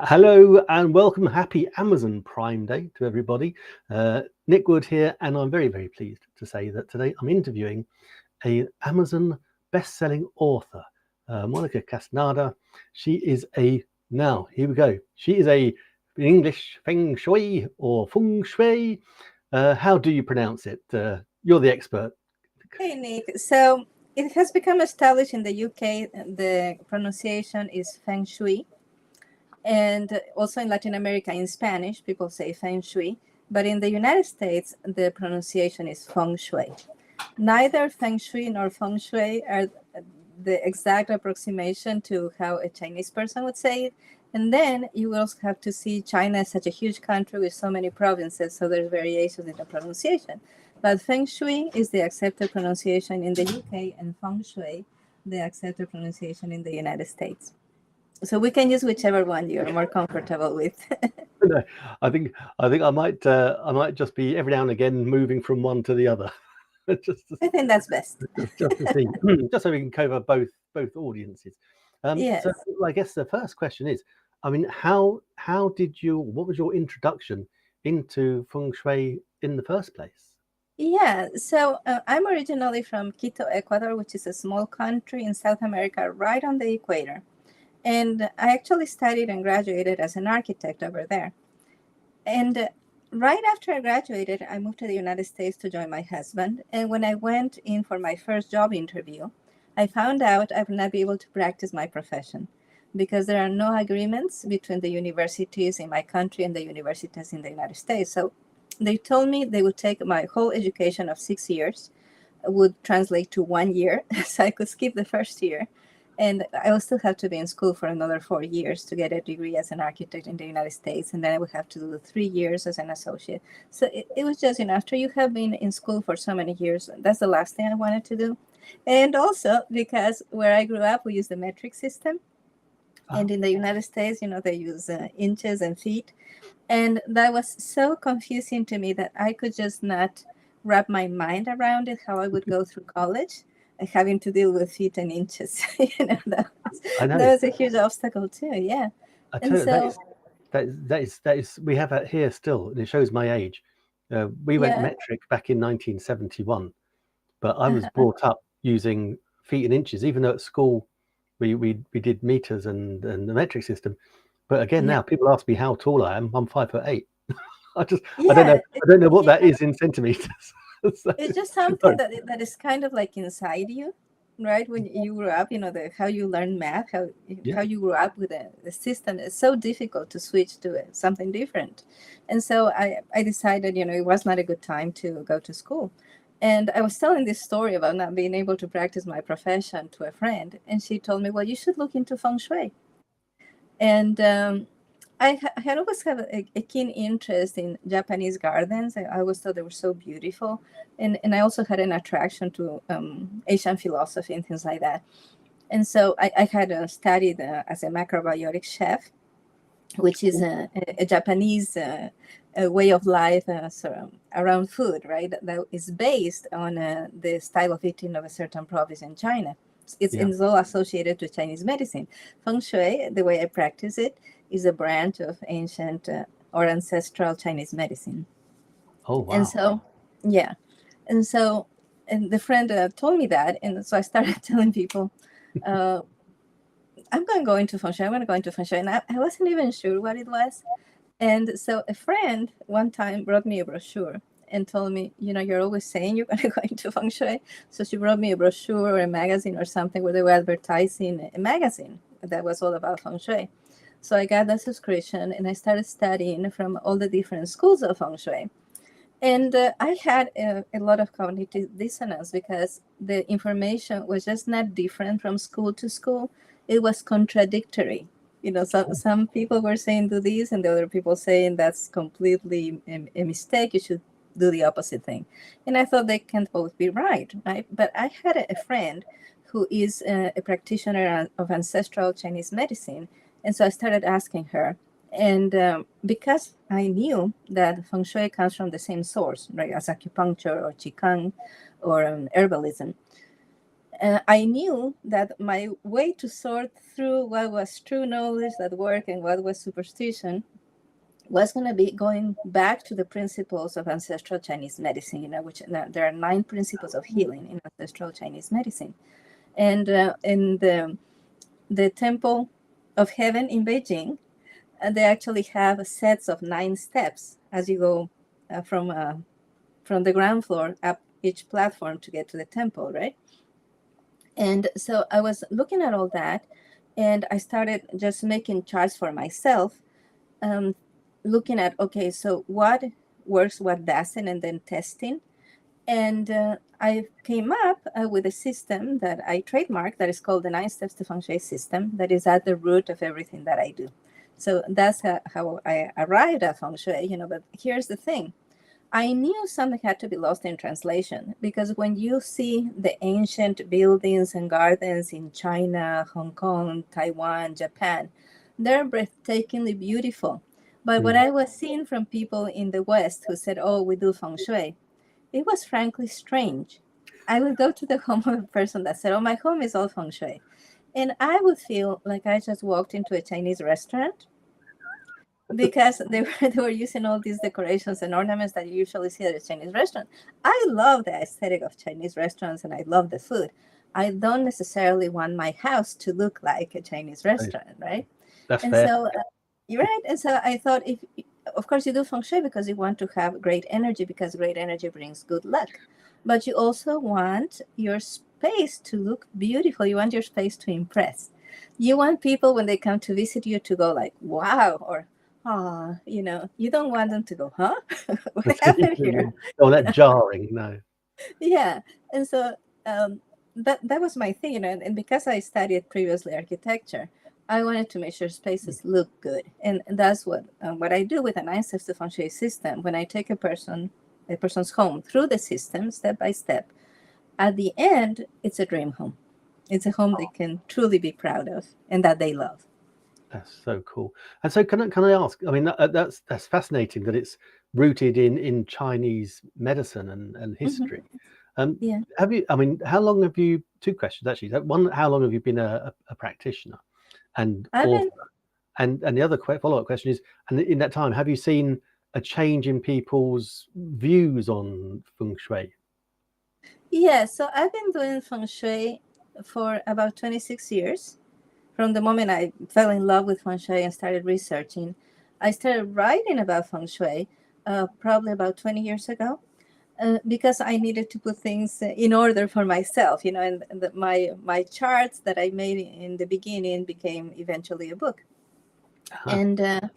Hello and welcome. Happy Amazon Prime Day to everybody. Nick Wood here, and I'm very, very pleased to say that today I'm interviewing a Amazon best-selling author, Monica Castaneda. She is here we go. She is in English, Feng Shui or Feng Shui. How do you pronounce it? You're the expert. Hey, Nick. So it has become established in the UK. The pronunciation is Feng Shui. And also in Latin America, in Spanish, people say Feng Shui. But in the United States, the pronunciation is Feng Shui. Neither Feng Shui nor Feng Shui are the exact approximation to how a Chinese person would say it. And then you also have to see China is such a huge country with so many provinces, so there's variations in the pronunciation. But Feng Shui is the accepted pronunciation in the UK, and Feng Shui, the accepted pronunciation in the United States. So we can use whichever one you're more comfortable with. No, I think I might just be every now and again moving from one to the other. I think that's best. just to see, just so we can cover both audiences. Yes. So I guess the first question is, I mean, what was your introduction into Feng Shui in the first place? Yeah, so I'm originally from Quito, Ecuador, which is a small country in South America, right on the equator. And I actually studied and graduated as an architect over there. And right after I graduated, I moved to the United States to join my husband. And when I went in for my first job interview, I found out I would not be able to practice my profession because there are no agreements between the universities in my country and the universities in the United States. So they told me they would take my whole education of 6 years, would translate to 1 year, so I could skip the first year. And I will still have to be in school for another 4 years to get a degree as an architect in the United States. And then I would have to do 3 years as an associate. So it was just, after you have been in school for so many years, that's the last thing I wanted to do. And also because where I grew up, we use the metric system. And in the United States, they use inches and feet. And that was so confusing to me that I could just not wrap my mind around it, how I would go through college. Having to deal with feet and inches, that was a huge obstacle too. Yeah, and so that is we have that here still, and it shows my age. We went metric back in 1971, but I was brought up using feet and inches, even though at school we did meters and the metric system. But again, now people ask me how tall I am. I'm 5'8". I don't know what that is in centimeters. So, it's just something that is kind of like inside you, right? When you grew up, how you learn math, how you grew up with the system. It's so difficult to switch to something different. And so I decided, it was not a good time to go to school. And I was telling this story about not being able to practice my profession to a friend. And she told me, well, you should look into Feng Shui. And I had always had a keen interest in Japanese gardens. I always thought they were so beautiful. And I also had an attraction to Asian philosophy and things like that. And so I had studied as a macrobiotic chef, which is a Japanese way of life around food, right? That is based on the style of eating of a certain province in China. It's all associated with Chinese medicine. Feng Shui, the way I practice it, is a branch of ancient or ancestral Chinese medicine. Oh, wow. And so, and the friend told me that. And so I started telling people, I'm going to go into Feng Shui. I'm going to go into Feng Shui. And I wasn't even sure what it was. And so a friend one time brought me a brochure and told me, you're always saying you're going to go into Feng Shui. So she brought me a brochure or a magazine or something where they were advertising a magazine that was all about Feng Shui. So I got that subscription and I started studying from all the different schools of Feng Shui. And I had a lot of cognitive dissonance because the information was just not different from school to school. It was contradictory. Some people were saying do this and the other people saying that's completely a mistake. You should do the opposite thing. And I thought they can't both be right? But I had a friend who is a practitioner of ancestral Chinese medicine. And so I started asking her. And because I knew that Feng Shui comes from the same source, right, as acupuncture or Qigong or herbalism, I knew that my way to sort through what was true knowledge that worked and what was superstition was going to be going back to the principles of ancestral Chinese medicine, which there are 9 principles of healing in ancestral Chinese medicine. And in the Temple of Heaven in Beijing, they actually have sets of 9 steps as you go from the ground floor up each platform to get to the temple, right? And so I was looking at all that, and I started just making charts for myself, looking at, okay, so what works, what doesn't, and then testing. And I came up with a system that I trademarked that is called the 9 Steps to Feng Shui system, that is at the root of everything that I do. So that's how I arrived at Feng Shui, but here's the thing. I knew something had to be lost in translation, because when you see the ancient buildings and gardens in China, Hong Kong, Taiwan, Japan, they're breathtakingly beautiful. But what I was seeing from people in the West who said, oh, we do Feng Shui, it was frankly strange. I would go to the home of a person that said, oh, my home is all Feng Shui. And I would feel like I just walked into a Chinese restaurant, because they were using all these decorations and ornaments that you usually see at a Chinese restaurant. I love the aesthetic of Chinese restaurants and I love the food. I don't necessarily want my house to look like a Chinese restaurant, right? That's And fair. so, you're right. And so I thought, if of course you do Feng Shui because you want to have great energy, because great energy brings good luck. But you also want your space to look beautiful. You want your space to impress. You want people, when they come to visit you, to go like, wow, or you don't want them to go, huh? What happened here? Oh, that jarring, no. Yeah. And so that was my thing, and because I studied previously architecture, I wanted to make sure spaces look good. And that's what I do with a 9 Steps to Feng Shui system. When I take a person's home through the system, step by step, at the end, it's a dream home. It's a home they can truly be proud of and that they love. That's so cool. And so can I ask, I mean, that's fascinating that it's rooted in Chinese medicine and history. Yeah. Have you, I mean, how long have you, 2 questions actually. One, how long have you been a practitioner and author? And the other follow-up question is, and in that time, have you seen a change in people's views on Feng Shui? Yeah, so I've been doing Feng Shui for about 26 years. From the moment I fell in love with Feng Shui and started researching, I started writing about Feng Shui probably about 20 years ago, because I needed to put things in order for myself, and my charts that I made in the beginning became eventually a book. And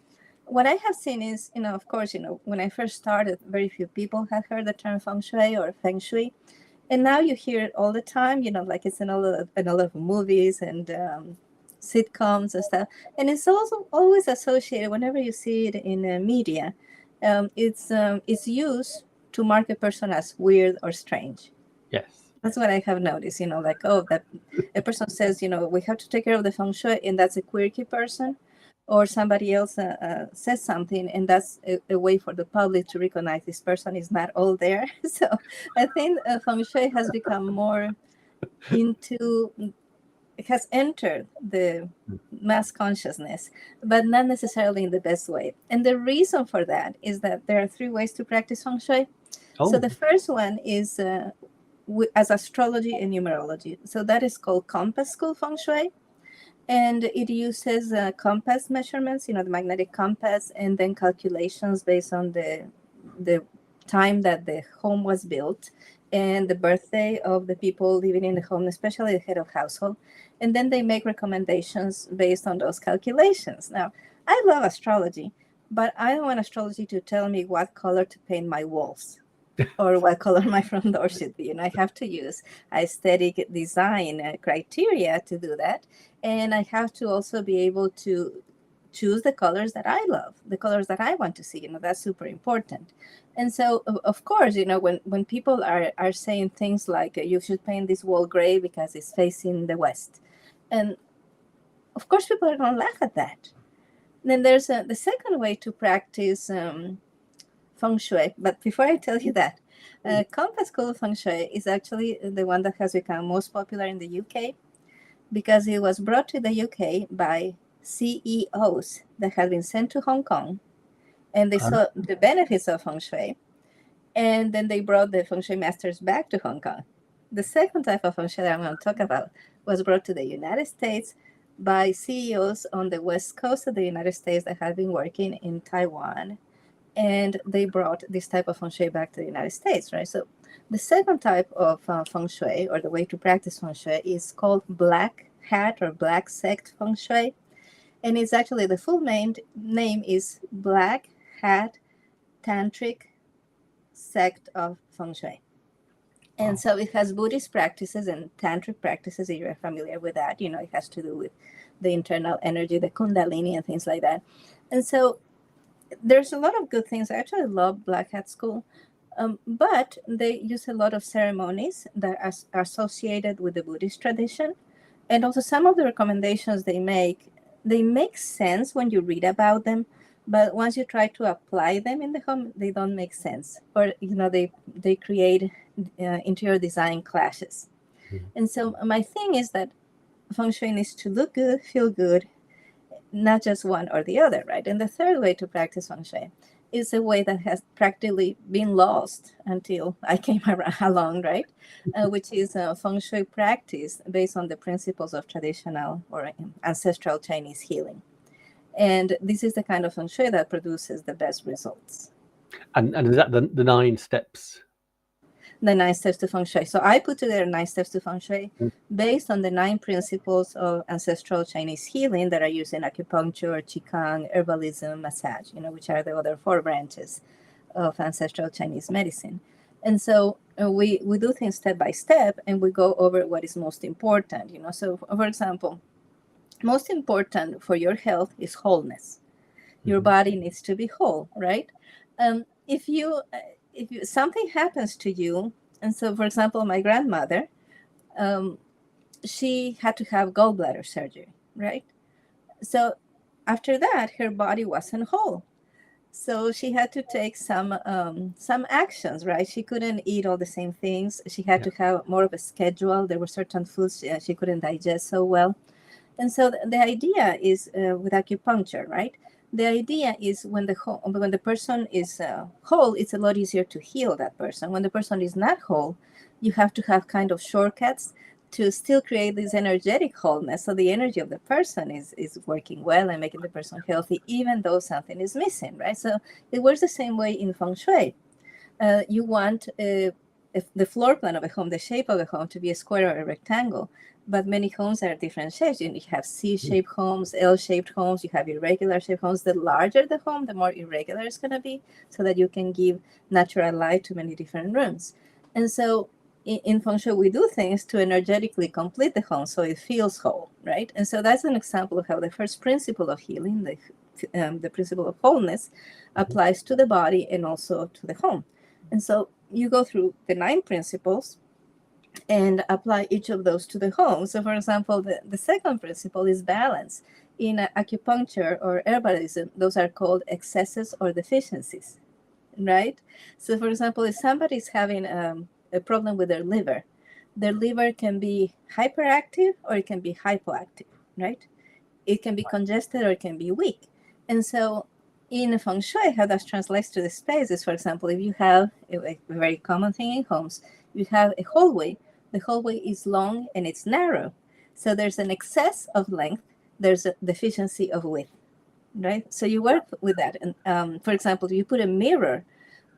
what I have seen is, of course, when I first started, very few people had heard the term Feng Shui or Feng Shui. And now you hear it all the time, like it's in a lot of movies and sitcoms and stuff. And it's also always associated, whenever you see it in media, it's used to mark a person as weird or strange. Yes. That's what I have noticed, like, oh, that a person says, we have to take care of the Feng Shui, and that's a quirky person. Or somebody else says something, and that's a way for the public to recognize this person is not all there. So I think Feng Shui has become more it has entered the mass consciousness, but not necessarily in the best way. And the reason for that is that there are 3 ways to practice Feng Shui. Oh. So the first one is as astrology and numerology. So that is called compass school Feng Shui. And it uses compass measurements, the magnetic compass, and then calculations based on the time that the home was built and the birthday of the people living in the home, especially the head of household. And then they make recommendations based on those calculations. Now, I love astrology, but I don't want astrology to tell me what color to paint my walls or what color my front door should be. And I have to use aesthetic design criteria to do that. And I have to also be able to choose the colors that I love, the colors that I want to see. That's super important. And so, of course, when people are saying things like, you should paint this wall gray because it's facing the west. And of course, people are going to laugh at that. Then there's the second way to practice Feng Shui. But before I tell you that, Compass School Feng Shui is actually the one that has become most popular in the UK because it was brought to the UK by CEOs that had been sent to Hong Kong, and they saw the benefits of Feng Shui, and then they brought the Feng Shui masters back to Hong Kong. The second type of Feng Shui that I'm going to talk about was brought to the United States by CEOs on the west coast of the United States that had been working in Taiwan, and they brought this type of Feng Shui back to the United States, right? So the second type of Feng Shui, or the way to practice Feng Shui, is called Black Hat or Black Sect Feng Shui, and it's actually the full name is Black Hat Tantric Sect of Feng Shui. And so it has Buddhist practices and tantric practices, if you're familiar with that. You know, it has to do with the internal energy, the kundalini and things like that. And so there's a lot of good things. I actually love Black Hat School, but they use a lot of ceremonies that are associated with the Buddhist tradition. And also some of the recommendations they make sense when you read about them, but once you try to apply them in the home, they don't make sense. Or, you know, they create interior design clashes. Mm-hmm. And so my thing is that Feng Shui needs to look good, feel good, not just one or the other, right? And the third way to practice Feng Shui is a way that has practically been lost until I came along, right? Which is Feng Shui practice based on the principles of traditional or ancestral Chinese healing. And this is the kind of Feng Shui that produces the best results. And is that the 9 steps? The 9 steps to Feng Shui. So I put together 9 steps to Feng Shui based on the 9 principles of ancestral Chinese healing that are used in acupuncture, qigong, herbalism, massage, you know, which are the other 4 branches of ancestral Chinese medicine. And so we do things step by step, and we go over what is most important, you know. So, for example, most important for your health is wholeness. Your body needs to be whole, right? If something happens to you, and so, for example, my grandmother, she had to have gallbladder surgery, right? So after that, her body wasn't whole. So she had to take some actions, right? She couldn't eat all the same things. She had to have more of a schedule. There were certain foods she couldn't digest so well. And so the idea is with acupuncture, right? The idea is when the person is whole, it's a lot easier to heal that person. When the person is not whole, you have to have kind of shortcuts to still create this energetic wholeness. So the energy of the person is working well and making the person healthy, even though something is missing, right? So it works the same way in Feng Shui. You want the floor plan of a home, the shape of a home, to be a square or a rectangle. But many homes are different shapes. You have C-shaped homes, L-shaped homes, you have irregular shaped homes. The larger the home, the more irregular it's going to be, so that you can give natural light to many different rooms. And so in Feng Shui, we do things to energetically complete the home so it feels whole, right? And so that's an example of how the first principle of healing, the principle of wholeness, applies to the body and also to the home. And so you go through the 9 principles and apply each of those to the home. So, for example, the second principle is balance. In acupuncture or herbalism, those are called excesses or deficiencies, right? So, for example, if somebody is having a problem with their liver can be hyperactive or it can be hypoactive, right? It can be congested or it can be weak. And so in Feng Shui, how that translates to the space is, for example, if you have a very common thing in homes, you have a hallway. The hallway is long and it's narrow. So there's an excess of length. There's a deficiency of width, right? So you work with that. And for example, if you put a mirror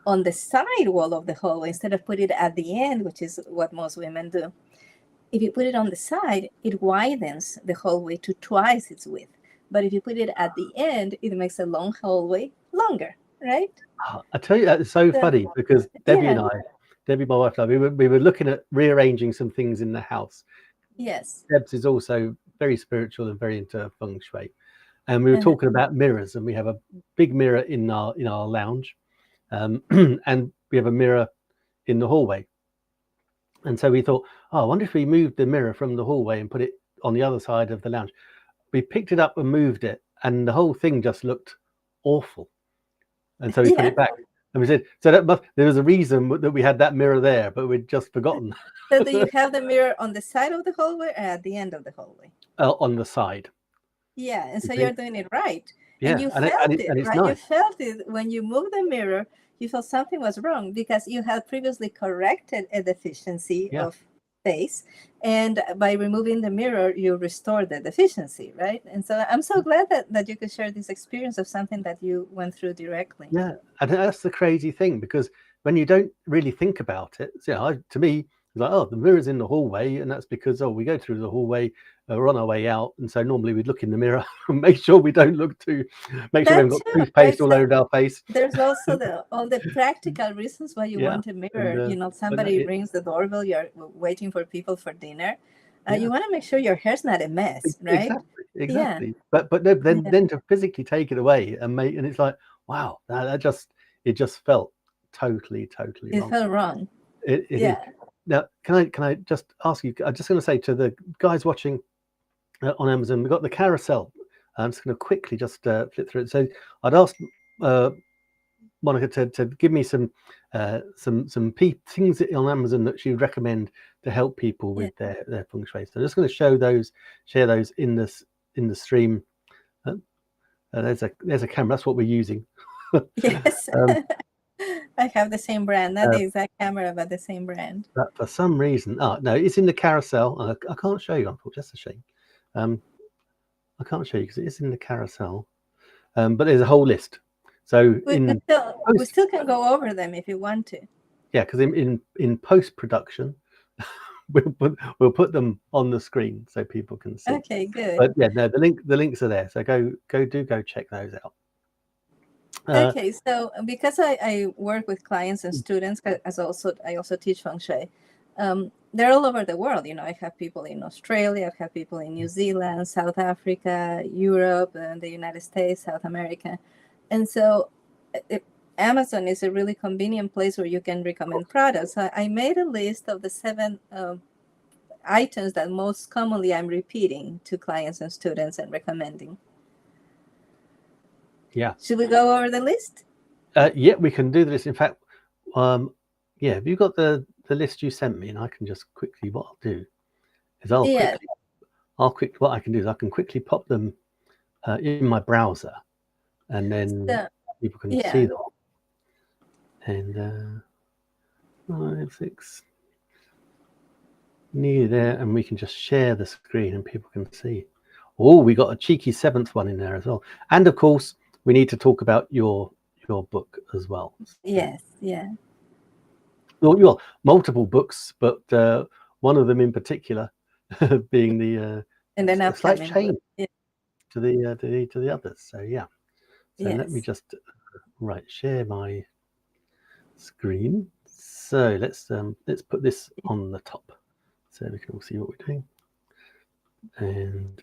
on the side wall of the hallway instead of put it at the end, which is what most women do, if you put it on the side, it widens the hallway to twice its width. But if you put it at the end, it makes a long hallway longer, right? I tell you, that's so funny because Debbie and I, Debbie, my wife, and I, we were looking at rearranging some things in the house. Yes. Debs is also very spiritual and very into Feng Shui. And we were talking about mirrors, and we have a big mirror in our lounge, and we have a mirror in the hallway. And so we thought, oh, I wonder if we moved the mirror from the hallway and put it on the other side of the lounge. We picked it up and moved it, and the whole thing just looked awful. And so we put it back. And we said, so there was a reason that we had that mirror there, but we'd just forgotten. So do you have the mirror on the side of the hallway or at the end of the hallway? On the side. Yeah, and so you're doing it right. Yeah, and you felt it, and it's right? nice. You felt it when you moved the mirror. You felt something was wrong because you had previously corrected a deficiency of space, and by removing the mirror, you restored the deficiency, right? And so I'm so glad that you could share this experience of something that you went through directly. Yeah, and that's the crazy thing, because when you don't really think about it, so to me, it's like, oh, the mirror's in the hallway, and that's because, oh, we go through the hallway, we're on our way out, and so normally we'd look in the mirror and make sure we don't look make sure we haven't got toothpaste all over our face. There's also all the practical reasons why you want a mirror. And, somebody rings the doorbell, you're waiting for people for dinner. You want to make sure your hair's not a mess, right? Exactly. Yeah. But then to physically take it away and it's like, wow, it just felt totally wrong. It felt wrong. It is. Now, can I just ask you? I'm just going to say to the guys watching on Amazon, we've got the carousel. I'm just going to quickly just flip through it. So I'd ask Monica to give me some things on Amazon that she would recommend to help people with their Feng Shui. So I'm just going to share those in the stream. There's a camera. That's what we're using. Yes. I have the same brand, not the exact camera, but the same brand. But for some reason, no, it's in the carousel. I can't show you, unfortunately. That's a shame. I can't show you because it is in the carousel. But there's a whole list. So we still can go over them if you want to. Yeah, because in post production, we'll put them on the screen so people can see. Okay, good. But yeah, no, the links are there. So go check those out. Okay, so because I work with clients and students, I also teach Feng Shui. They're all over the world. I have people in Australia, I have people in New Zealand, South Africa, Europe, and the United States, South America. And so Amazon is a really convenient place where you can recommend products. I made a list of the 7 items that most commonly I'm repeating to clients and students and recommending. Yeah. Should we go over the list? Yeah, we can do the list. In fact, yeah, have you got the list you sent me? And I can just quickly, what I'll do is what I can do is I can quickly pop them in my browser, and then people can see them. And 5, 6, nearly there, and we can just share the screen and people can see. Oh, we got a cheeky 7th one in there as well. And of course, we need to talk about your book as well. Yes, yeah. Well, you multiple books, but one of them in particular being the and then a slight change to the others. So yeah. So let me just share my screen. So let's put this on the top so we can all see what we're doing. And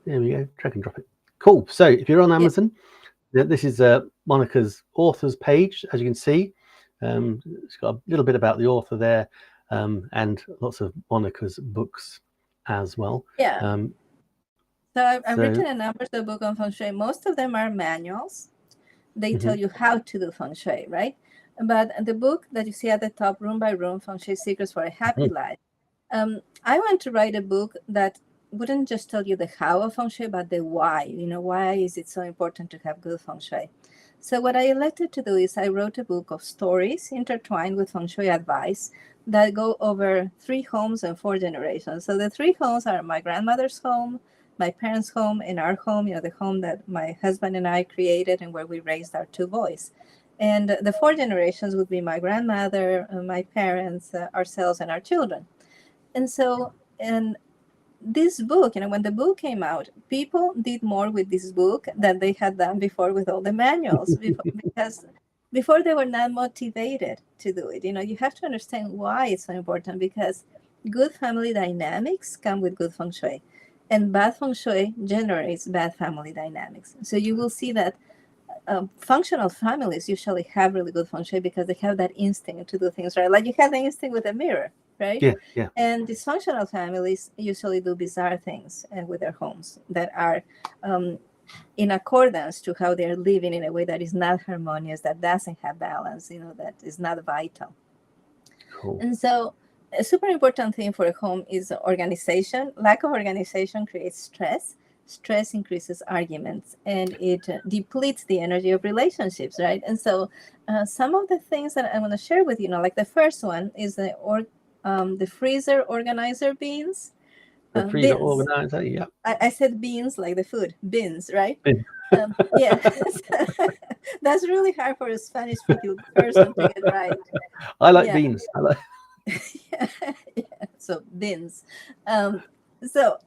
there we go. Drag and drop it. Cool. So if you're on Amazon, this is Monica's authors page. As you can see, it's got a little bit about the author there, and lots of Monica's books as well. Yeah. So I've written a number of books on Feng Shui. Most of them are manuals. They tell you how to do Feng Shui, right? But the book that you see at the top, Room by Room, Feng Shui Secrets for a Happy Life, I want to write a book that wouldn't just tell you the how of Feng Shui, but the why. Why is it so important to have good Feng Shui? So what I elected to do is I wrote a book of stories intertwined with Feng Shui advice that go over 3 homes and 4 generations. So the 3 homes are my grandmother's home, my parents' home, and our home, the home that my husband and I created and where we raised our 2 boys. And the 4 generations would be my grandmother, my parents, ourselves, and our children. And so, this book, when the book came out, people did more with this book than they had done before with all the manuals, because before they were not motivated to do it. You have to understand why it's so important, because good family dynamics come with good Feng Shui, and bad Feng Shui generates bad family dynamics. So you will see that functional families usually have really good Feng Shui because they have that instinct to do things right. Like you have the instinct with a mirror, right? Yeah. And dysfunctional families usually do bizarre things with their homes that are in accordance to how they're living in a way that is not harmonious, that doesn't have balance, that is not vital. Cool. And so a super important thing for a home is organization. Lack of organization creates stress. Stress increases arguments, and it depletes the energy of relationships, right? And so some of the things that I want to share with you, like the first one is the freezer organizer beans. The freezer Bins. organizer, yeah. I said beans like the food, bins, right? Bin. Yeah. That's really hard for a Spanish-speaking person to get right. I like beans. I like. Yeah. So bins. So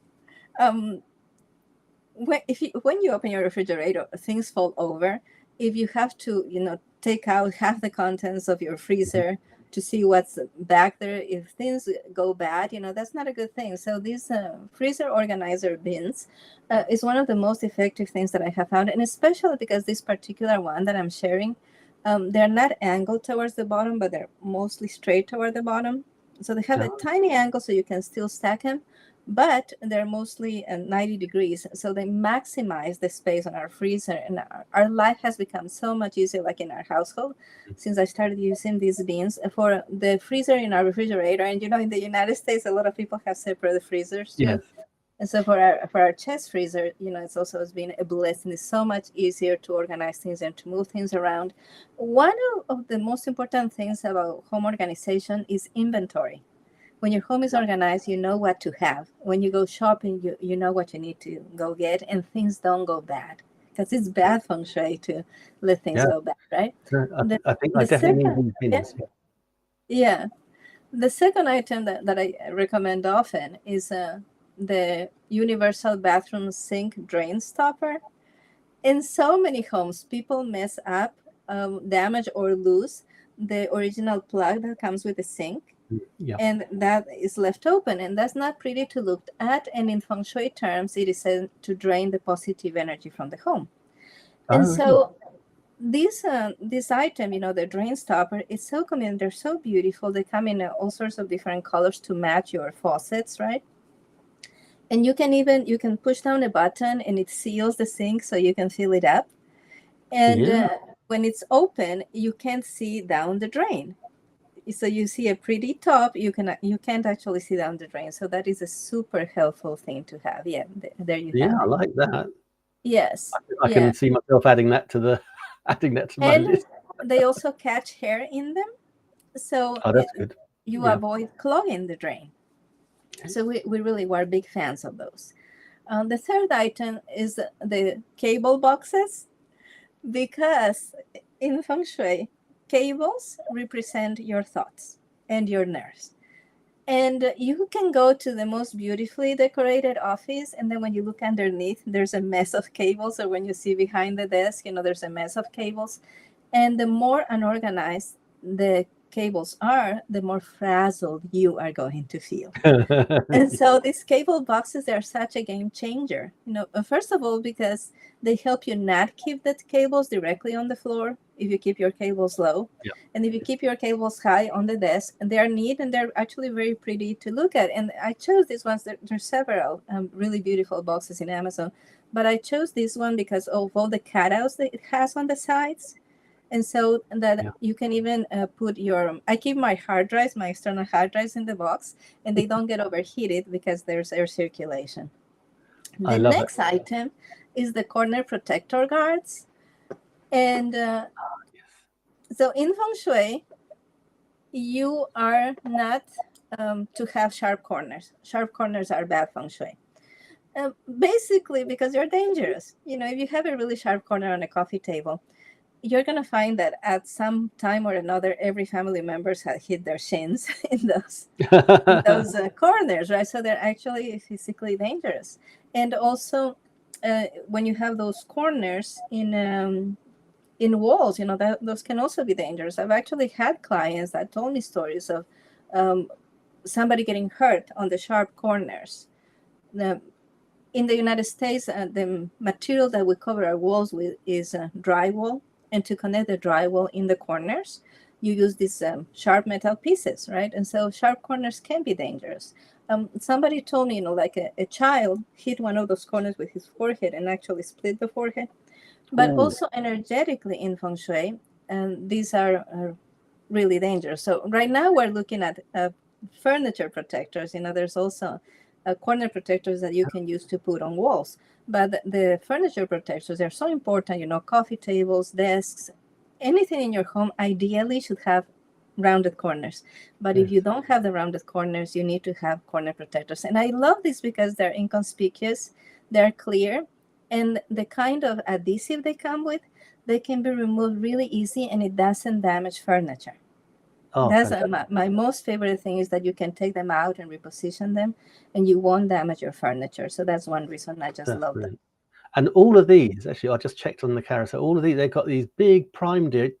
when you open your refrigerator, things fall over. If you have to, take out half the contents of your freezer to see what's back there, if things go bad, that's not a good thing. So these freezer organizer bins is one of the most effective things that I have found, and especially because this particular one that I'm sharing, they're not angled towards the bottom, but they're mostly straight toward the bottom. So they have a tiny angle so you can still stack them, but they're mostly 90 degrees. So they maximize the space on our freezer. And our life has become so much easier, like in our household, since I started using these bins for the freezer in our refrigerator. And, in the United States, a lot of people have separate freezers too. Yes. And so for our chest freezer, it's also been a blessing. It's so much easier to organize things and to move things around. One of the most important things about home organization is inventory. When your home is organized, you know what to have. When you go shopping, you know what you need to go get, and things don't go bad. Because it's bad feng shui to let things go bad, right? I think I definitely need these bins. Yeah. The second item that I recommend often is the universal bathroom sink drain stopper. In so many homes, people mess up, damage, or lose the original plug that comes with the sink. Yeah. And that is left open, and that's not pretty to look at. And in feng shui terms, it is said to drain the positive energy from the home. And so this item, the drain stopper, it's so convenient. They're so beautiful. They come in all sorts of different colors to match your faucets, right? And you can push down a button and it seals the sink so you can fill it up. And when it's open, you can't see down the drain. So you see a pretty top, you can't actually see down the drain. So that is a super helpful thing to have. Yeah, there you have. Yeah, I like that. Yes, I can see myself adding that to my list. They also catch hair in them, so that's good. You avoid clogging the drain. So we really were big fans of those. The third item is the cable boxes, because in feng shui, cables represent your thoughts and your nerves. And you can go to the most beautifully decorated office, and then when you look underneath, there's a mess of cables. Or when you see behind the desk, there's a mess of cables. And the more unorganized the cables are, the more frazzled you are going to feel. And so these cable boxes, they're such a game changer. First of all, because they help you not keep the cables directly on the floor if you keep your cables low. Yeah. And if you keep your cables high on the desk, and they're neat and they're actually very pretty to look at. And I chose these ones. There's several really beautiful boxes in Amazon, but I chose this one because of all the cutouts that it has on the sides. And so that you can even put I keep my hard drives, my external hard drives in the box, and they don't get overheated because there's air circulation. The next item is the corner protector guards. And so in feng shui, you are not to have sharp corners. Sharp corners are bad feng shui. Basically because they're dangerous. If you have a really sharp corner on a coffee table, you're going to find that at some time or another, every family members have hit their shins in those corners, right? So they're actually physically dangerous. And also, when you have those corners in walls, those can also be dangerous. I've actually had clients that told me stories of somebody getting hurt on the sharp corners. In the United States, the material that we cover our walls with is drywall. And to connect the drywall in the corners, you use these sharp metal pieces, right? And so sharp corners can be dangerous. Somebody told me, like a child hit one of those corners with his forehead and actually split the forehead. But Ooh. also energetically in Feng Shui, and these are really dangerous. So right now we're looking at furniture protectors. There's also corner protectors that you can use to put on walls. But the furniture protectors are so important. Coffee tables, desks, anything in your home ideally should have rounded corners. But if Yes. you don't have the rounded corners, you need to have corner protectors. And I love this because they're inconspicuous, they're clear, and the kind of adhesive they come with, they can be removed really easy and it doesn't damage furniture. Oh, That's fantastic. my most favorite thing, is that you can take them out and reposition them and you won't damage your furniture. So that's one reason I just That's love them. brilliant. And all of these, actually, I just checked on the carousel. All of these, they've got these big Prime Day.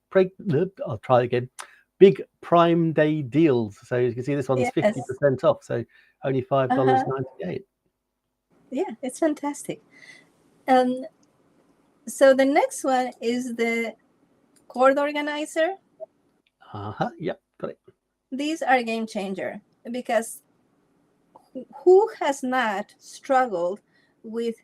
I'll try again. Big Prime Day deals. So you can see this one's Yes. 50% off. So only $5.98. Yeah, it's fantastic. So the next one is the cord organizer. Yep, got it. These are a game changer, because who has not struggled with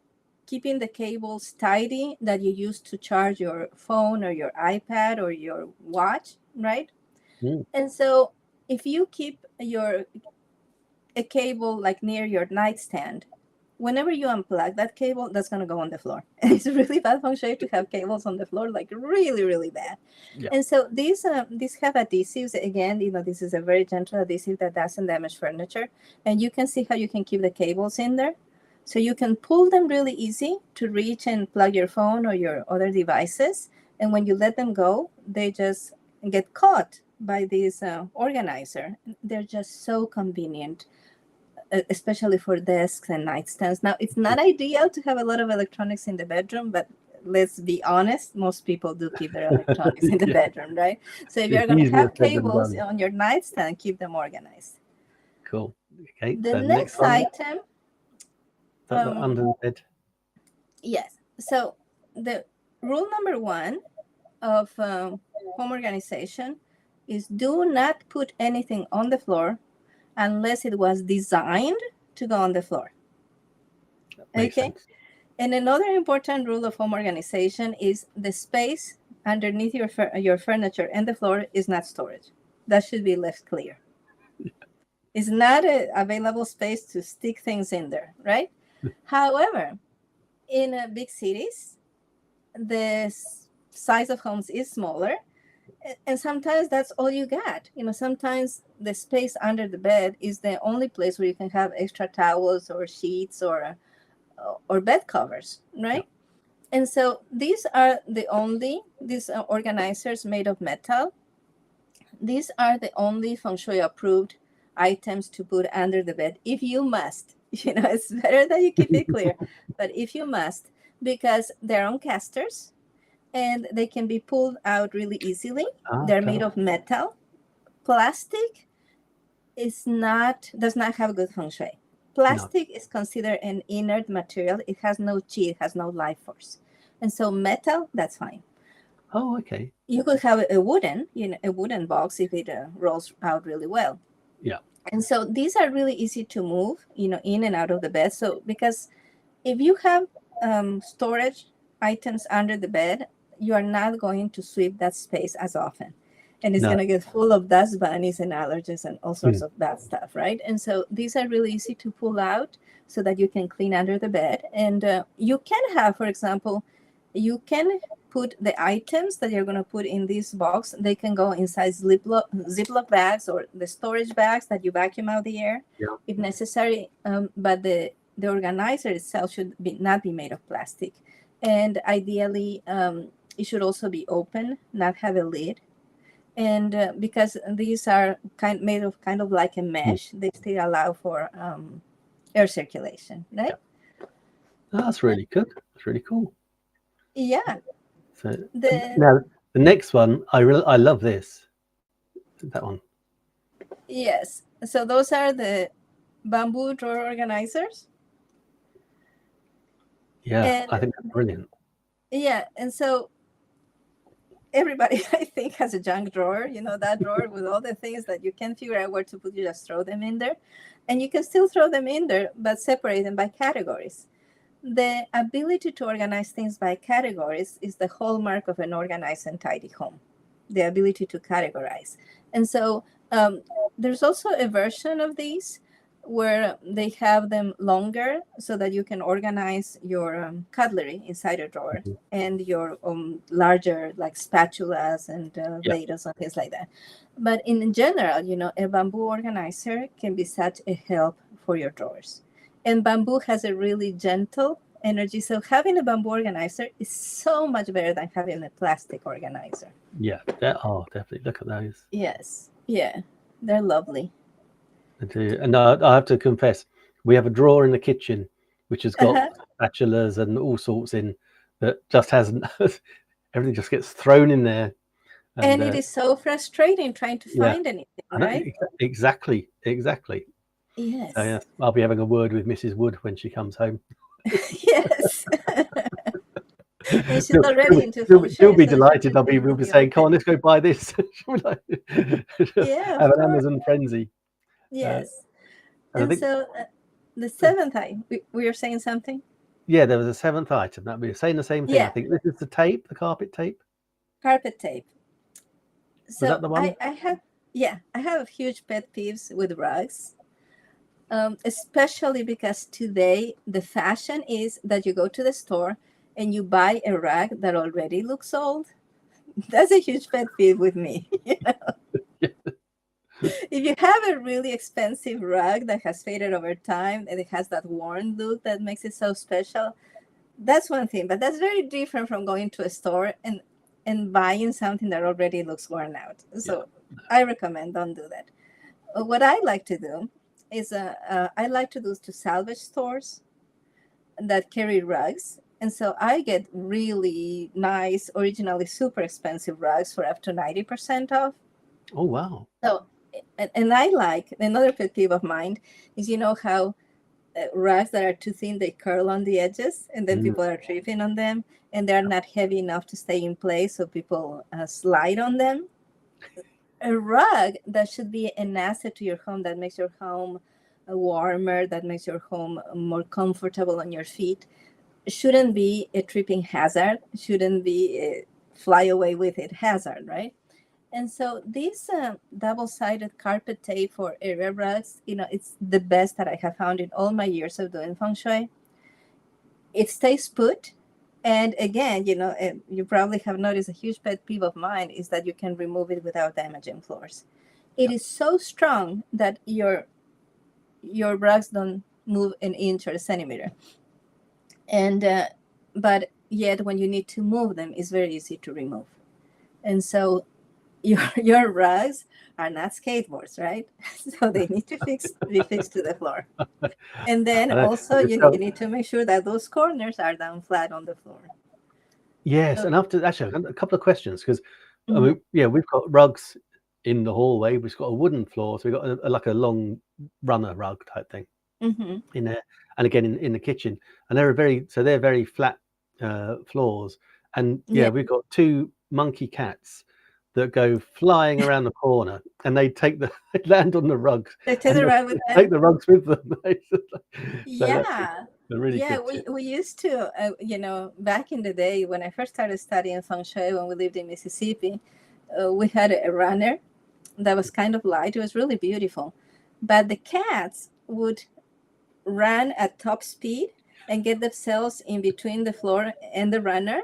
keeping the cables tidy that you use to charge your phone or your iPad or your watch, right? Mm. And so if you keep a cable like near your nightstand, whenever you unplug that cable, that's going to go on the floor. And it's really bad Feng Shui to have cables on the floor, like really, really bad. Yeah. And so these have adhesives. Again, this is a very gentle adhesive that doesn't damage furniture. And you can see how you can keep the cables in there. So you can pull them really easy to reach and plug your phone or your other devices. And when you let them go, they just get caught by this organizer. They're just so convenient, especially for desks and nightstands. Now, it's not ideal to have a lot of electronics in the bedroom, but let's be honest, most people do keep their electronics in the Yeah. bedroom, right? So if you're It's going to easier have said than cables done. on your nightstand, keep them organized. Cool. Okay, The so next next one, item, under the bed. yes. So the rule number one of home organization is do not put anything on the floor unless it was designed to go on the floor. Makes sense. And another important rule of home organization is the space underneath your furniture and the floor is not storage. That should be left clear. It's not an available space to stick things in there, right? However, in big cities, the size of homes is smaller, and sometimes that's all you got. Sometimes the space under the bed is the only place where you can have extra towels or sheets or bed covers, right? Yeah. And so these organizers made of metal. These are the only Feng Shui approved items to put under the bed if you must. It's better that you keep it clear, but if you must, because they're on casters and they can be pulled out really easily. They're made of metal. Plastic does not have good Feng Shui. Plastic is considered an inert material. It has no chi, it has no life force. And so metal, that's fine. Oh, okay. You could have a wooden box if it rolls out really well. Yeah. And so these are really easy to move, in and out of the bed. So because if you have storage items under the bed, you are not going to sweep that space as often. And it's going to get full of dust bunnies and allergies and all sorts of bad stuff, right? And so these are really easy to pull out so that you can clean under the bed. And you can have, for example, you can put the items that you're going to put in this box. They can go inside Ziploc bags or the storage bags that you vacuum out the air, if necessary. But the organizer itself should not be made of plastic. And ideally, it should also be open, not have a lid. And because these are made of kind of like a mesh, they still allow for air circulation, right? Yeah. That's really good. That's really cool. Yeah. So now the next one, I love this. That one. Yes. So those are the bamboo drawer organizers. Yeah, I think that's brilliant. Yeah, and so everybody I think has a junk drawer, that drawer with all the things that you can't figure out where to put. You just throw them in there, and you can still throw them in there, but separate them by categories. The ability to organize things by categories is the hallmark of an organized and tidy home, the ability to categorize. And so there's also a version of these where they have them longer so that you can organize your cutlery inside a drawer and your larger like spatulas and ladles and things like that. But in general, a bamboo organizer can be such a help for your drawers. And bamboo has a really gentle energy. So having a bamboo organizer is so much better than having a plastic organizer. Yeah, definitely. Look at those. Yes. Yeah, they're lovely. I do. And I have to confess, we have a drawer in the kitchen which has got spatulas and all sorts in that just hasn't, everything just gets thrown in there. And it is so frustrating trying to find anything, right? Exactly. Yes. So, yeah, I'll be having a word with Mrs. Wood when she comes home. Yes. And she's already into Feng Shui. She'll be delighted. We'll be saying, come on, let's go buy this. Have an Amazon frenzy. Yes. And so the seventh item, we were saying something? Yeah, there was a seventh item. That we were saying the same thing. I think this is the tape, the carpet tape. Carpet tape. So is that the one? I have huge pet peeves with rugs. Especially because today the fashion is that you go to the store and you buy a rug that already looks old. That's a huge pet peeve with me. If you have a really expensive rug that has faded over time and it has that worn look that makes it so special, that's one thing. But that's very different from going to a store and buying something that already looks worn out. So I recommend don't do that. What I like to do is I like to do to salvage stores that carry rugs. And so I get really nice, originally super expensive rugs for up to 90% off. Oh, wow. So, and I like, another pet peeve of mine is, how rugs that are too thin, they curl on the edges and then people are tripping on them and they're not heavy enough to stay in place. So people slide on them. A rug that should be an asset to your home, that makes your home warmer, that makes your home more comfortable on your feet, shouldn't be a tripping hazard, shouldn't be a fly away with it hazard, right? And so this double-sided carpet tape for area rugs, it's the best that I have found in all my years of doing Feng Shui. It stays put. And again, you probably have noticed a huge pet peeve of mine is that you can remove it without damaging floors. It is so strong that your rugs don't move an inch or a centimeter. And but yet when you need to move them, it's very easy to remove. And so your rugs are not skateboards, right? So they need to be fixed to the floor. And then also you need to make sure that those corners are down flat on the floor. Yes, and after actually a couple of questions because we've got rugs in the hallway. We've got a wooden floor, so we've got like a long runner rug type thing in there, and again in the kitchen, and they're very flat floors, and we've got two monkey cats that go flying around the corner, and they land on the rugs. They take the rug with them. Take the rugs with them. Really we used to, back in the day when I first started studying Feng Shui when we lived in Mississippi, we had a runner that was kind of light. It was really beautiful, but the cats would run at top speed and get themselves in between the floor and the runner,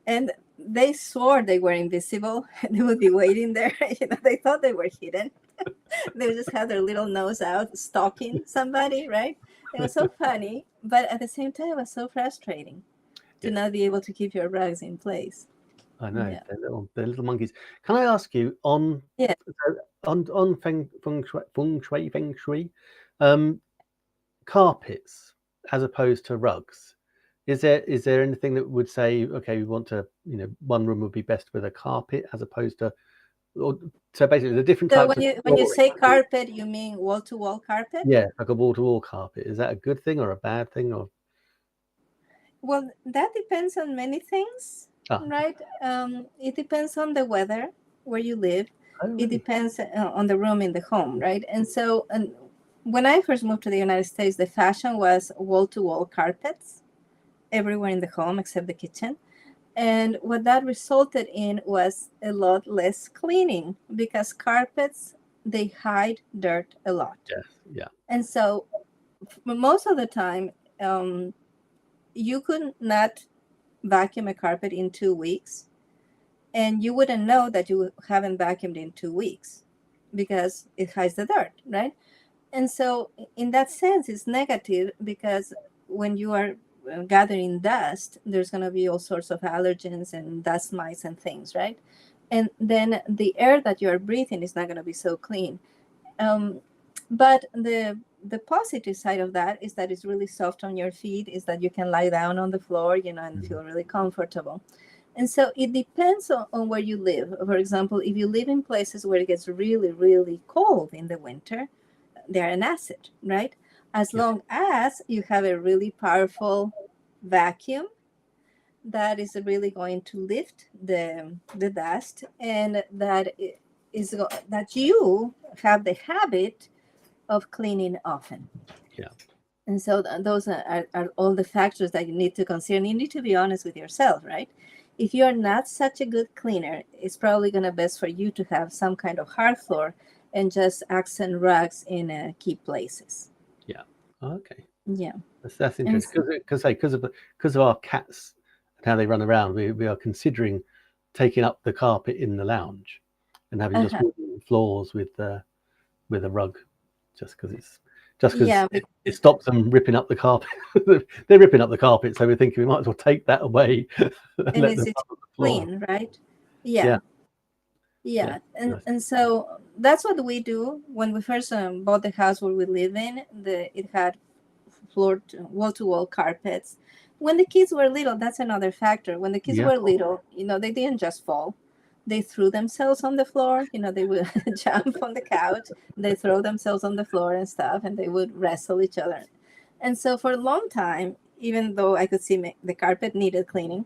and they swore they were invisible. They would be waiting there. They thought they were hidden. They would just have their little nose out stalking somebody, right? It was so funny, but at the same time, it was so frustrating to not be able to keep your rugs in place. I know, they're little monkeys. Can I ask you on Feng Shui, carpets as opposed to rugs? Is there anything that would say, okay, we want to, one room would be best with a carpet as opposed to, so basically the different types of when you say carpet, you mean wall-to-wall carpet? Yeah, like a wall-to-wall carpet. Is that a good thing or a bad thing? Or well, that depends on many things. Ah, right? It depends on the weather where you live. oh, It really? depends on the room in the home, right? And so, when I first moved to the United States, the fashion was wall-to-wall carpets everywhere in the home except the kitchen. And what that resulted in was a lot less cleaning because carpets, they hide dirt a lot. Yes. Yeah. And so most of the time, um, you could not vacuum a carpet in 2 weeks, and you wouldn't know that you haven't vacuumed in 2 weeks because it hides the dirt, right? And so, in that sense, it's negative because when you are gathering dust, there's going to be all sorts of allergens and dust mites and things, right? And then the air that you are breathing is not going to be so clean. Um, but the positive side of that is that it's really soft on your feet, is that you can lie down on the floor, and Mhm. feel really comfortable. And so it depends on where you live. For example, if you live in places where it gets really, really cold in the winter, they're an asset, right? As Yes. long as you have a really powerful vacuum that is really going to lift the dust, and that you have the habit of cleaning often. Yeah. And so those are all the factors that you need to consider. And you need to be honest with yourself, right? If you're not such a good cleaner, it's probably going to best for you to have some kind of hard floor and just accent rugs in key places. Yeah. Okay. Yeah. That's And interesting because of our cats and how they run around. We are considering taking up the carpet in the lounge and having just uh-huh. wooden floors with a rug, just because Yeah, it stops them ripping up the carpet. They're ripping up the carpet, so we're thinking we might as well take that away and and let is them it run on the floor. clean, right? Yeah. Yeah. Yeah. Yeah, and Nice. and so that's what we do. When we first bought the house where we live in, it had wall-to-wall carpets. When the kids were little, that's another factor. When the kids Yeah. were little, they didn't just fall. They threw themselves on the floor. They would jump on the couch, they throw themselves on the floor and stuff, and they would wrestle each other. And so for a long time, even though I could see the carpet needed cleaning,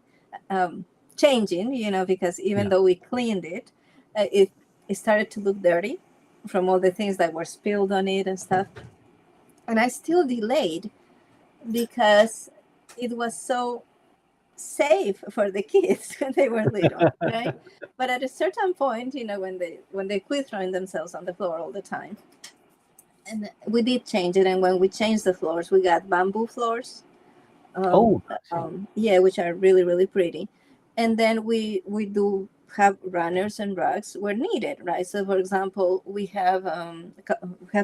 um, changing, because even Yeah. though we cleaned it, it started to look dirty from all the things that were spilled on it and stuff. And I still delayed because it was so safe for the kids when they were little, right? But at a certain point, when they quit throwing themselves on the floor all the time, and we did change it. And when we changed the floors, we got bamboo floors, Oh, nice. Yeah. yeah, which are really, really pretty. And then we do have runners and rugs where needed, right? So for example, we have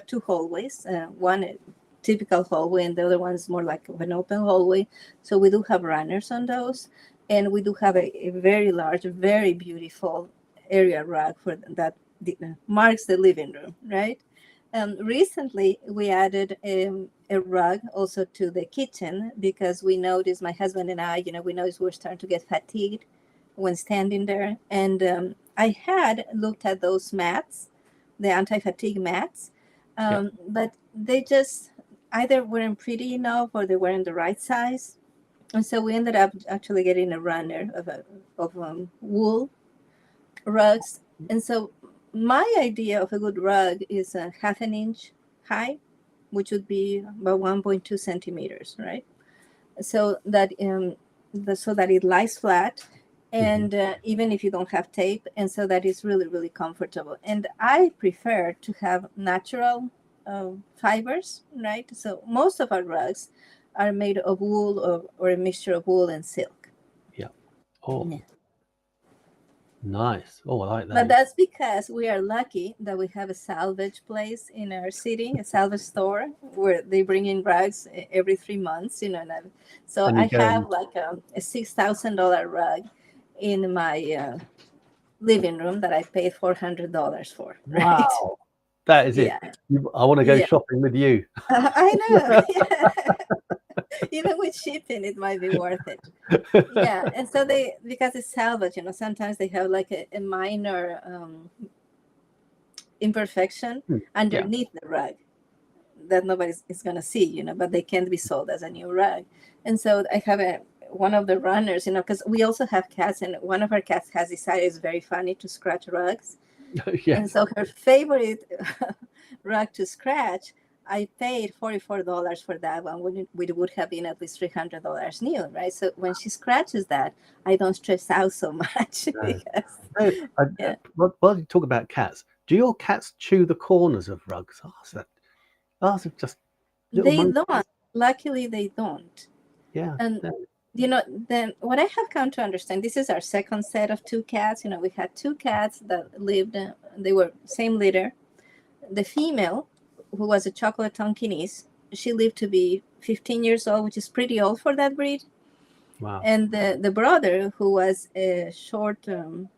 two hallways, one typical hallway and the other one is more like an open hallway. So we do have runners on those, and we do have a very large, very beautiful area rug for that marks the living room, right? Recently, we added a rug also to the kitchen because we noticed, my husband and I, we noticed we're starting to get fatigued when standing there. And I had looked at those mats, the anti-fatigue mats, Yeah. but they just either weren't pretty enough or they weren't the right size. And so we ended up actually getting a runner of wool rugs. And so my idea of a good rug is a half an inch high, which would be about 1.2 centimeters, right? So that it lies flat, Mhm. and even if you don't have tape, and so that it's really, really comfortable. And I prefer to have natural fibers, right? So most of our rugs are made of wool or a mixture of wool and silk. Yeah. Oh, Yeah. nice. Oh, I like But those. that's because we are lucky that we have a salvage place in our city, a salvage store where they bring in rugs every 3 months, so And I you go have and like a $6,000 rug in my living room that I paid $400 for, right? wow, that is it. Yeah, I want to go yeah, shopping with you. I know. Yeah. Even with shipping, it might be worth it. Yeah, and so because it's salvage, sometimes they have like a minor imperfection Hmm. Yeah. underneath the rug that nobody is going to see, but they can't be sold as a new rug. And so I have one of the runners, because we also have cats, and one of our cats has decided it's very funny to scratch rugs. Yes. And so her favorite rug to scratch, I paid $44 for that one, when it would have been at least $300 new, right? So when she scratches that, I don't stress out so much. No. Because, yeah. While you talk about cats, do your cats chew the corners of rugs? Ours are just little They monkeys. don't. Luckily, they don't. Yeah. And then what I have come to understand, this is our second set of two cats. We had two cats that lived, they were same litter. The female, who was a chocolate tonkinese, she lived to be 15 years old, which is pretty old for that breed. Wow. And the brother, who was a short-haired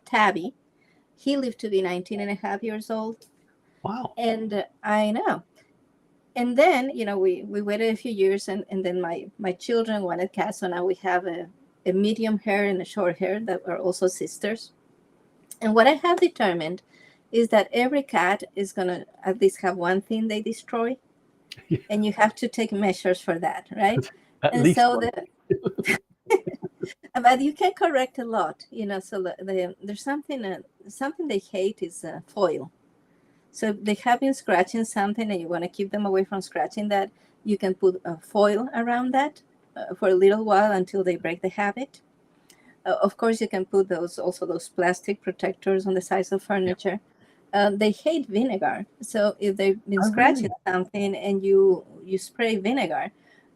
tabby, he lived to be 19 and a half years old. Wow. And I know. And then, we waited a few years, and then my children wanted cats. So now we have a medium hair and a short hair that are also sisters. And what I have determined is that every cat is going to at least have one thing they destroy. Yeah. And you have to take measures for that, right? At and least so one. but you can correct a lot, so there's something they hate is foil. So if they have been scratching something and you want to keep them away from scratching that, you can put foil around that for a little while until they break the habit. Of course, you can put those plastic protectors on the sides of furniture. They hate vinegar. So if they've been scratching something and you spray vinegar,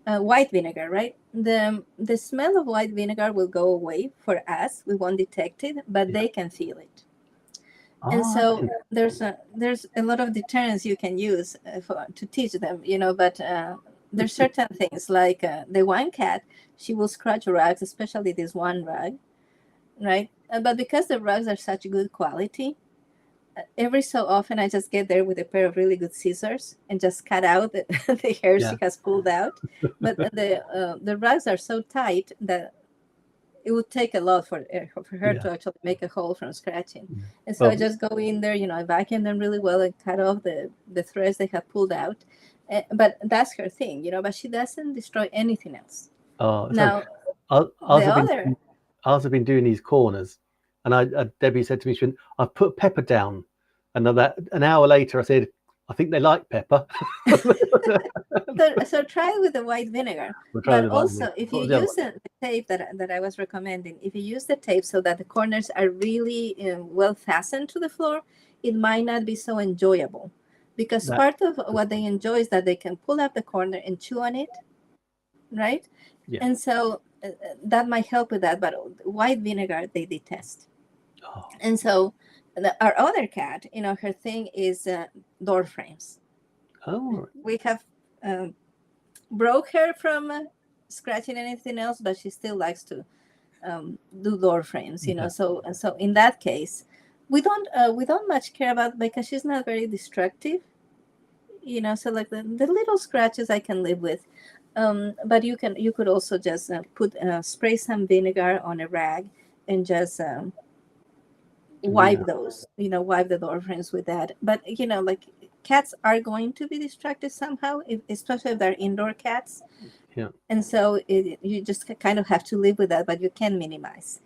white vinegar, right? The smell of white vinegar will go away for us. We won't detect it, but they can feel it. And so there's a lot of deterrents you can use to teach them, but there's certain things like the one cat, she will scratch rugs, especially this one rug, right? But because the rugs are such good quality, every so often I just get there with a pair of really good scissors and just cut out the hair she has pulled out. But the rugs are so tight that it would take a lot for her to actually make a hole from scratching. And so I just go in there, I vacuum them really well and cut off the threads they have pulled out. But that's her thing, but she doesn't destroy anything else. Now, ours have been doing these corners, and Debbie said to me, I've put pepper down, and an hour later I said, I think they like pepper. So try it with the white vinegar. But also, if you use the tape that I was recommending, if you use the tape so that the corners are really well fastened to the floor, it might not be so enjoyable. Because part of what they enjoy is that they can pull up the corner and chew on it, right? Yeah. And so that might help with that. But white vinegar, they detest. Oh. And so our other cat, her thing is door frames. Oh. We have broke her from scratching anything else, but she still likes to do door frames, So in that case, we don't much care about, because she's not very destructive, So like the little scratches I can live with, but you could also just spray some vinegar on a rag and just wipe those, wipe the door frames with that. But like cats are going to be distracted somehow, especially if they're indoor cats. Yeah. And so you just kind of have to live with that, but you can minimize.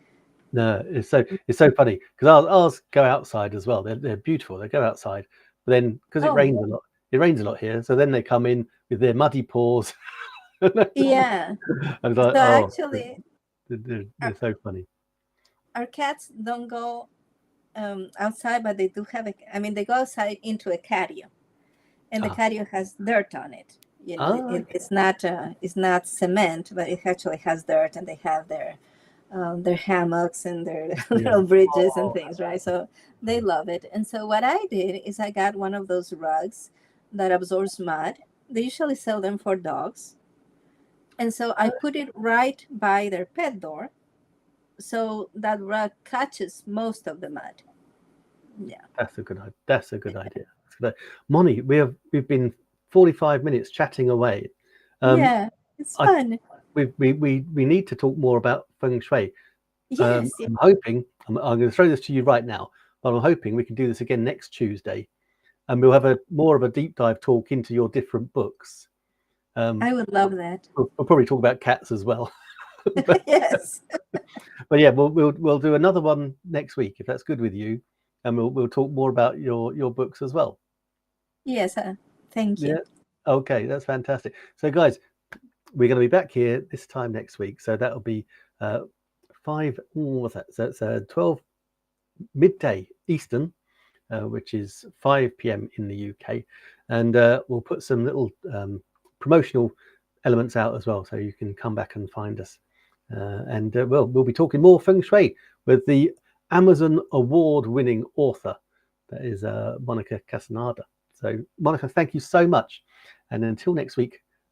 No, it's so funny because ours go outside as well. They're beautiful. They go outside, but then because it rains a lot, here. So then they come in with their muddy paws. Yeah. And like, actually, they're so funny. Our cats don't go outside, but they do have they go outside into a catio, and the catio has dirt on it. It's not cement, but it actually has dirt, and they have their hammocks and their little bridges and things, right? So they love it. And so what I did is I got one of those rugs that absorbs mud. They usually sell them for dogs. And so I put it right by their pet door, so that rug catches most of the mud. Yeah, that's a good idea. Moni, we've been 45 minutes chatting away. Yeah, it's fun. We need to talk more about Feng Shui. Yes. I'm hoping, I'm going to throw this to you right now, but I'm hoping we can do this again next Tuesday, and we'll have more of a deep dive talk into your different books. I would love that. We'll probably talk about cats as well. but, Yes. but yeah, we'll do another one next week if that's good with you, and we'll talk more about your books as well. Yes. Thank you. Yeah. Okay, that's fantastic. So guys, we're going to be back here this time next week. So that'll be 5. What's that? So it's 12 midday Eastern, which is 5 p.m. in the UK, and we'll put some little promotional elements out as well, so you can come back and find us. And we'll be talking more Feng Shui with the Amazon award-winning author, that is Monica Castaneda. So Monica, thank you so much, and until next week,